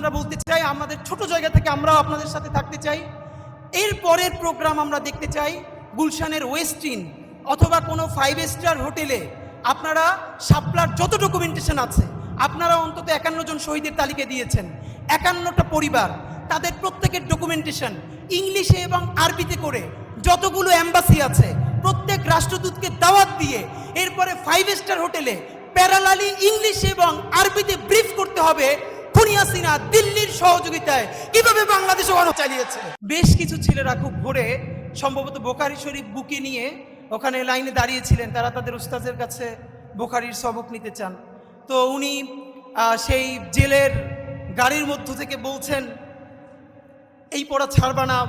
আমরা বলতে চাই, আমাদের ছোট জায়গা থেকে আমরাও আপনাদের সাথে থাকতে চাই। এর পরের প্রোগ্রাম আমরা দেখতে চাই গুলশানের ওয়েস্টিন অথবা কোনো 5 স্টার হোটেলে আপনারা শাপলার যত ডকুমেন্টেশন আছে, আপনারা অন্তত 51 জন শহীদের তালিকা দিয়েছেন, 51টা পরিবার, তাদের প্রত্যেকের ডকুমেন্টেশন ইংলিশে এবং আরবিতে করে যতগুলো এম্বাসি আছে প্রত্যেক রাষ্ট্রদূতকে দাওয়াত দিয়ে এরপরে 5 স্টার হোটেলে প্যারালালি ইংলিশ এবং আরবিতে ব্রিফ করতে হবে খুনি হাসিনা দিল্লির সহযোগিতায় কিভাবে বাংলাদেশে গণ চালিয়েছে। বেশ কিছু ছেলেরা খুব ভোরে সম্ভবত বোখারি শরীফ বুকে নিয়ে ওখানে লাইনে দাঁড়িয়েছিলেন, তারা তাদের উস্তাদের কাছে বোখারির সবক নিতে চান। তো উনি সেই জেলের গাড়ির মধ্য থেকে বলছেন, এই পড়া ছাড়বা না,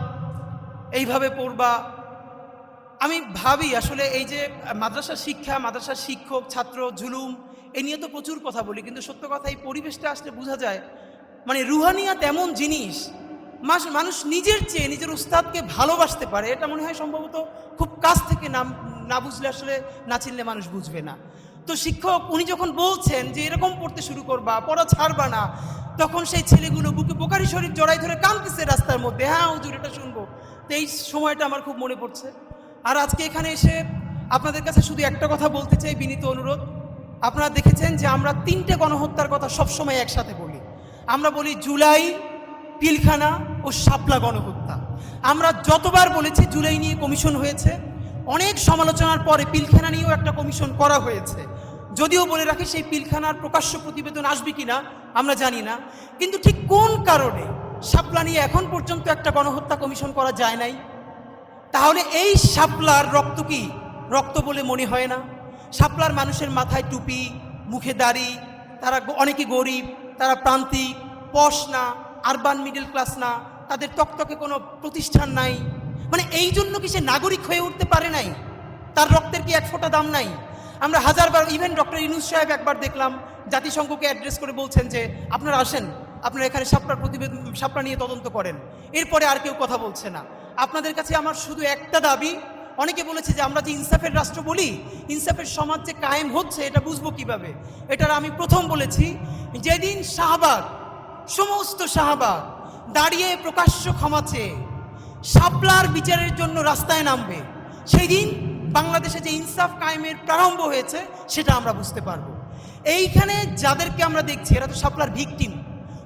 এইভাবে পড়বা। আমি ভাবি আসলে এই যে মাদ্রাসা শিক্ষা, মাদ্রাসার শিক্ষক ছাত্র জুলুম, এই নিয়ে তো প্রচুর কথা বলি, কিন্তু সত্য কথা এই পরিবেশটা আসলে বোঝা যায় মানে রুহানিয়াত এমন জিনিস, মানুষ নিজের চেয়ে নিজের উস্তাদকে ভালোবাসতে পারে, এটা মনে হয় সম্ভবত খুব কাছ থেকে না বুঝলে আসলে না চিনলে মানুষ বুঝবে না। তো শিক্ষক উনি যখন বলছেন যে এরকম পড়তে শুরু করবা, পড়া ছাড়বা না, তখন সেই ছেলেগুলো বুকে বোখারি শরীফ জড়াই ধরে কাঁদতেছে রাস্তার মধ্যে, হ্যাঁ হুজুর এটা শুনবো। তো এই সময়টা আমার খুব মনে পড়ছে। আর আজকে এখানে এসে আপনাদের কাছে শুধু একটা কথা বলতে চাই, বিনীত অনুরোধ। আপনারা দেখেছেন যে আমরা 3টে গণহত্যার কথা সবসময় একসাথে বলি। আমরা বলি জুলাই, পিলখানা ও শাপলা গণহত্যা। আমরা যতবার বলেছি জুলাই নিয়ে কমিশন হয়েছে, অনেক সমালোচনার পরে পিলখানা নিয়েও একটা কমিশন করা হয়েছে। যদিও বলে রাখি সেই পিলখানার প্রকাশ্য প্রতিবেদন আসবে কিনা আমরা জানি না, কিন্তু ঠিক কোন কারণে শাপলা নিয়ে এখন পর্যন্ত একটা গণহত্যা কমিশন করা যায় নাই? তাহলে এই শাপলার রক্ত কি রক্ত বলে মনে হয় না? শাপলার মানুষের মাথায় টুপি, মুখে দাড়ি, তারা অনেকে গরিব, তারা প্রান্তিক, পশ না, আরবান মিডল ক্লাস না, তাদের তকতকে কোনো প্রতিষ্ঠান নাই, মানে এই জন্য কি সে নাগরিক হয়ে উঠতে পারে নাই? তার রক্তের কি এক ফোঁটা দাম নাই? আমরা হাজারবার, ইভেন ডক্টর ইউনূস সাহেব একবার দেখলাম জাতিসংঘকে অ্যাড্রেস করে বলছেন যে আপনারা আসেন, আপনারা এখানে শাপলার প্রতিবেদন, শাপলা নিয়ে তদন্ত করেন। এরপরে আর কেউ কথা বলছে না। আপনাদের কাছে আমার শুধু একটা দাবি, অনেকে বলেছে যে আমরা যে ইনসাফের রাষ্ট্র বলি, ইনসাফের সমাজ যে কায়েম হচ্ছে এটা বুঝবো কিভাবে? এটার আমি প্রথম বলেছি, যেদিন শাহবাগ, সমস্ত শাহবাগ দাঁড়িয়ে প্রকাশ্য ক্ষমা চেয়ে শাপলার বিচারের জন্য রাস্তায় নামবে, সেই দিন বাংলাদেশে যে ইনসাফ কায়েমের প্রারম্ভ হয়েছে সেটা আমরা বুঝতে পারবো। এইখানে যাদেরকে আমরা দেখছি এরা তো শাপলার ভিকটিম।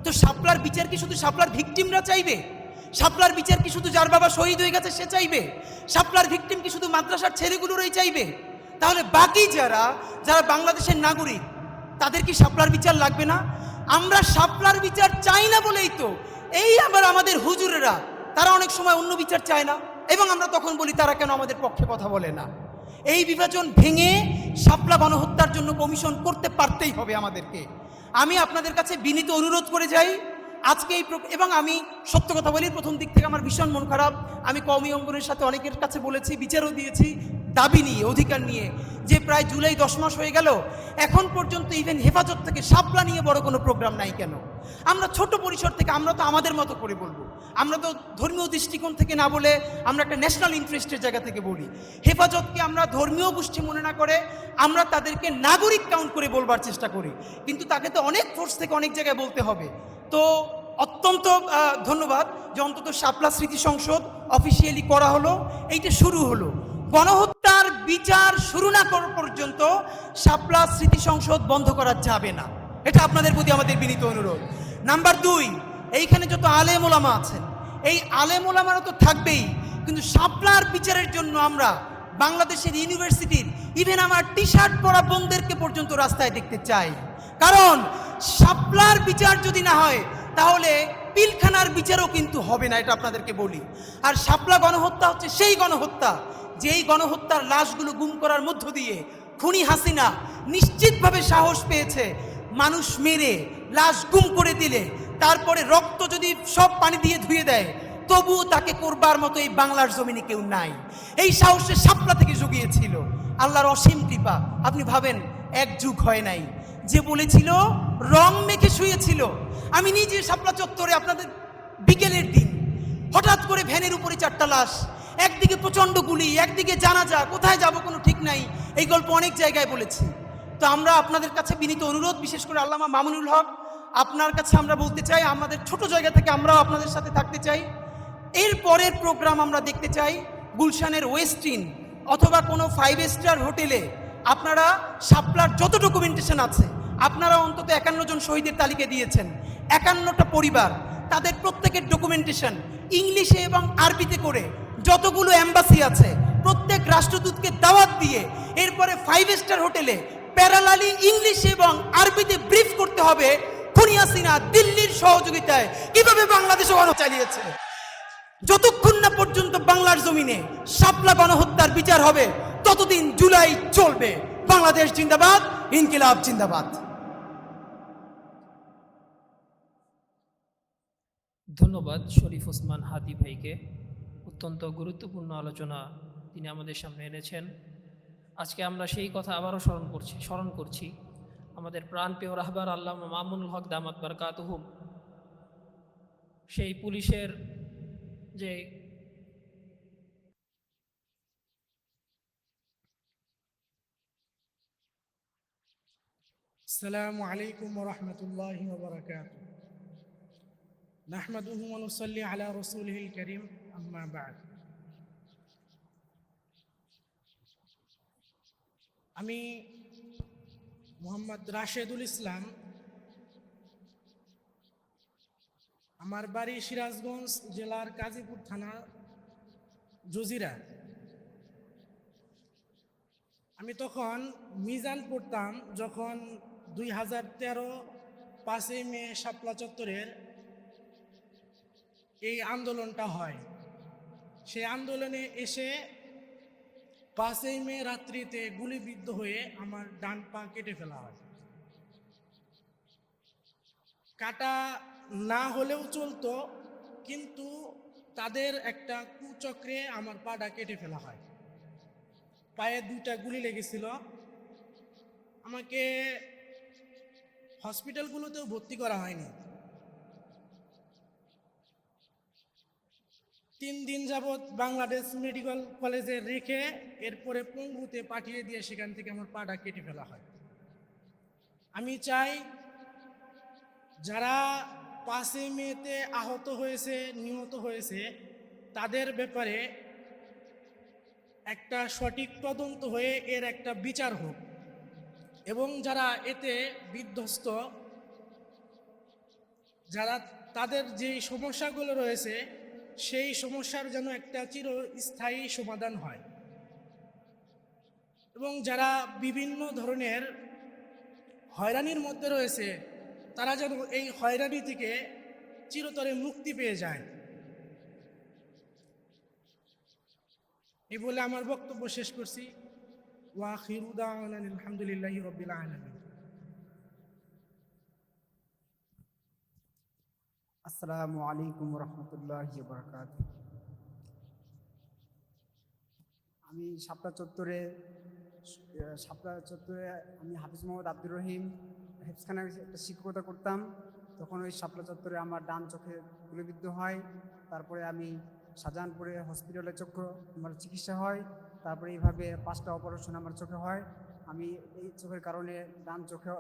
তো শাপলার বিচার কি শুধু শাপলার ভিকটিমরা চাইবে? শাপলার বিচার কি শুধু যার বাবা শহীদ হয়ে গেছে সে চাইবে? শাপলার ভিকটিম কি শুধু মাদ্রাসার ছেলেগুলোরই চাইবে? তাহলে বাকি যারা বাংলাদেশের নাগরিক তাদের কি শাপলার বিচার লাগবে না? আমরা শাপলার বিচার চাই না বলেই তো এই আবার আমাদের হুজুরেরা তারা অনেক সময় অন্য বিচার চায় না, এবং আমরা তখন বলি তারা কেন আমাদের পক্ষে কথা বলে না। এই বিভাজন ভেঙে শাপলা গণহত্যার জন্য কমিশন করতে পারতেই হবে আমাদেরকে। আমি আপনাদের কাছে বিনীত অনুরোধ করে যাই আজকে এবং আমি সত্য কথা বলি, প্রথম দিক থেকে আমার ভীষণ মন খারাপ। আমি কওমি অঙ্গনের সাথে অনেকের কাছে বলেছি, বিচারও দিয়েছি দাবি নিয়ে, অধিকার নিয়ে, যে প্রায় জুলাই 10 মাস হয়ে গেল, এখন পর্যন্ত ইভেন হেফাজত থেকে শাপলা নিয়ে বড় কোনো প্রোগ্রাম নাই কেন? আমরা ছোট পরিসর থেকে, আমরা তো আমাদের মতো করে বলবো, আমরা তো ধর্মীয় দৃষ্টিকোণ থেকে না বলে আমরা একটা ন্যাশনাল ইন্টারেস্টের জায়গা থেকে বলি। হেফাজতকে আমরা ধর্মীয় গোষ্ঠী মনে না করে আমরা তাদেরকে নাগরিক কাউন্ট করে বলবার চেষ্টা করি, কিন্তু তাকে তো অনেক ফোর্স থেকে অনেক জায়গায় বলতে হবে। তো অত্যন্ত ধন্যবাদ যে অন্তত শাপলা স্মৃতি সংসদ অফিসিয়ালি করা হলো, এইটা শুরু হলো। গণহত্যার বিচার শুরু না করা পর্যন্ত শাপলা স্মৃতি সংসদ বন্ধ করা যাবে না, এটা আপনাদের প্রতি আমাদের বিনীত অনুরোধ। নাম্বার 2, এইখানে যত আলেম ওলামা আছেন, এই আলেম ওলামারা তো থাকবেই, কিন্তু শাপলার বিচারের জন্য আমরা বাংলাদেশের ইউনিভার্সিটির ইভেন আমার টি শার্ট পরা বোনদেরকে পর্যন্ত রাস্তায় দেখতে চাই। কারণ শাপলার বিচার যদি না হয় তাহলে পিলখানার বিচারও কিন্তু হবে না, এটা আপনাদেরকে বলি। আর শাপলা গণহত্যা হচ্ছে সেই গণহত্যা যেই গণহত্যার লাশগুলো গুম করার মধ্য দিয়ে খুনি হাসিনা নিশ্চিতভাবে সাহস পেয়েছে মানুষ মেরে লাশ গুম করে দিলে তারপরে রক্ত যদি সব পানি দিয়ে ধুয়ে দেয় তবুও তাকে করবার মতো এই বাংলার জমিনে কেউ নাই। এই সাহসে শাপলা থেকে জুগিয়েছিল আল্লাহর অসীম কৃপা। আপনি ভাবেন 1 যুগ হয় নাই, যে বলেছিল রং মেখে শুয়েছিল। আমি নিজে শাপলা চত্বরে আপনাদের বিকেলের দিন হঠাৎ করে ভ্যানের উপরে 4টা লাশ, একদিকে প্রচণ্ড গুলি, একদিকে জানাজা, কোথায় যাব কোনো ঠিক নাই। এই গল্প অনেক জায়গায় বলেছি। তো আমরা আপনাদের কাছে বিনীত অনুরোধ, বিশেষ করে আল্লামা মামুনুল হক আপনার কাছে আমরা বলতে চাই, আমাদের ছোট জায়গা থেকে আমরাও আপনাদের সাথে থাকতে চাই। এর পরের প্রোগ্রাম আমরা দেখতে চাই গুলশানের ওয়েস্টিন অথবা কোনো 5 স্টার হোটেলে আপনারা শাপলার যত ডকুমেন্টেশন আছে, আপনারা অন্তত 51 জন শহীদের তালিকা দিয়েছেন, 51টা পরিবার, তাদের প্রত্যেকের ডকুমেন্টেশন ইংলিশে এবং আরবিতে করে যতগুলো এম্বাসি আছে প্রত্যেক রাষ্ট্রদূতকে দাওয়াত দিয়ে এরপরে 5 স্টার হোটেলে প্যারালালি ইংলিশে এবং আরবিতে ব্রিফ করতে হবে খুনি হাসিনা দিল্লির সহযোগিতায় কিভাবে বাংলাদেশে চালিয়েছে। যতক্ষণ না পর্যন্ত বাংলার জমিনে শাপলা গণহত্যার বিচার হবে ততদিন জুলাই চলবে। বাংলাদেশ জিন্দাবাদ, ইনকিলাব জিন্দাবাদ। ধন্যবাদ শরীফ ওসমান হাদি ভাইকে, অত্যন্ত গুরুত্বপূর্ণ আলোচনা তিনি আমাদের সামনে এনেছেন। আজকে আমরা সেই কথা আবারও স্মরণ করছি আমাদের প্রাণপ্রিয় রাহবার আল্লামা মামুনুল হক দামাত বারকাতুহুম সেই পুলিশের যে আসসালামু আলাইকুম ওয়া রাহমাতুল্লাহি ওয়া বারাকাতুহু। নাহমাদুহু ওয়া নুসাল্লি আলা রাসূলিহিল কারীম, আম্মা বা'দ। আমি মোহাম্মদ রাশেদুল ইসলাম, আমার বাড়ি সিরাজগঞ্জ জেলার কাজীপুর থানা জজিরা। আমি তখন মিজান পড়তাম যখন 2013 5ই মে শাপলা চত্বরের এই আন্দোলনটা হয়। সেই আন্দোলনে এসে 5ই মে রাত্রিতে গুলিবিদ্ধ হয়ে আমার ডান পা কেটে ফেলা হয়। কাটা না হলেও চলতো, কিন্তু তাদের একটা কুচক্রে আমার পাটা কেটে ফেলা হয়। পায়ে 2টা গুলি লেগেছিল। আমাকে হসপিটালগুলোতেও ভর্তি করা হয়নি। 3 দিন যাবৎ বাংলাদেশ মেডিকেল কলেজে রেখে এরপরে পঙ্গুতে পাঠিয়ে দিয়ে সেখান থেকে আমার পাটা কেটে ফেলা হয়। আমি চাই যারা 5ই মেতে আহত হয়েছে, নিহত হয়েছে, তাদের ব্যাপারে একটা সঠিক তদন্ত হয়ে এর একটা বিচার হোক, এবং যারা এতে বিধ্বস্ত, যারা তাদের যে সমস্যাগুলো রয়েছে সেই সমস্যার যেন একটা চিরস্থায়ী সমাধান হয়, এবং যারা বিভিন্ন ধরনের হয়রানির মধ্যে রয়েছে তারা যেন এই হয়রানি থেকে চিরতরে মুক্তি পেয়ে যায়। এই বলে আমার বক্তব্য শেষ করছি। ওয়া আখিরু দাওয়ানা আলহামদুলিল্লাহি রাব্বিল আলামিন। আসসালামু আলাইকুম রহমতুল্লাহি ওয়া বারাকাতুহু। আমি শাপলা চত্বরে আমি হাফিজ মোহাম্মদ আব্দুর রহিম হেফজখানায় একটা শিক্ষকতা করতাম। তখন ওই শাপলা চত্বরে আমার ডান চোখে গুলিবিদ্ধ হয়। তারপরে আমি শাহজাহানপুরে হসপিটালে আমার চিকিৎসা হয়। তারপরে এইভাবে 5টা অপারেশন আমার চোখে হয়। আমি এই চোখের কারণে ডান চোখে